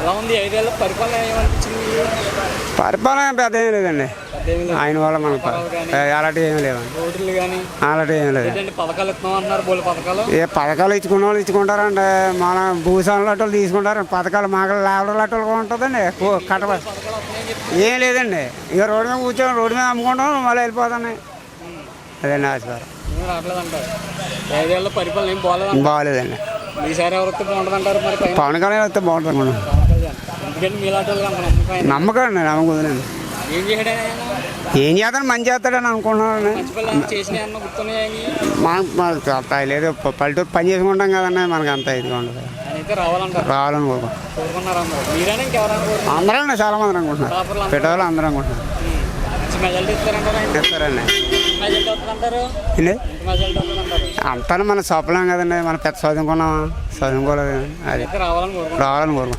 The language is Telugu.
ఎలా ఉంది 5 ఏళ్ళ పరిపాలన ఏమనిపించింది? పరిపాలన పెద్ద ఏం లేదండి. ఆయన వల్ల మనకు అలాంటివి ఏమి లేవండి. రోడ్లు కానీ అలాంటివి ఏమి లేదు. ఏంటంటే పథకాలు ఇస్తున్నాం అంటున్నారు, బోలు పథకాలు. ఏ పథకాలు ఇచ్చుకున్న వాళ్ళు ఇచ్చుకుంటారండి. మన భూస్వాముల లాంటి తీసుకుంటారు పథకాలు. మాకు లేబర్ లాంటి వాళ్ళకి ఉంటుందండి కట్టబ ఏం లేదండి. ఇక రోడ్డు మీద కూర్చొని రోడ్డు మీద అమ్ముకుంటాం మళ్ళీ వెళ్ళిపోతున్నాయి. అదండి ఆశపడ రావట్లేదంటారు. 5 ఏళ్ళ పరిపాలన ఏం బాగోలేదండి. ఈసారి ఎవరు వస్తే బాగుంటుంది అంటారు? మరి పవన్ కళ్యాణ్ వస్తే బాగుంటుంది మనం. ఎందుకంటే మీలాంటి వాళ్ళకి అంత నమ్మకం. నమ్మకం అండి. నమ్మకం ఏం చేయడా? ఏం చేస్తాను మంచి చేస్తాడని అనుకుంటున్నాను. మనకు లేదు. పల్లెటూరు పని చేసుకుంటాం కదండి. మనకు అంత ఇదిగా ఉండదు. రావాలని కోరుకుంటున్నాం. అందరూ చాలా మంది అనుకుంటున్నారు. పెట్టేవాళ్ళు అందరూ అనుకుంటున్నారు. ఇస్తారండి. అంతా మన సొప్పలేం కదండి. మనం పెద్ద చదువుకున్నామా చదువుకోలేదు. అది రావాలని కోరుకుంటున్నాం.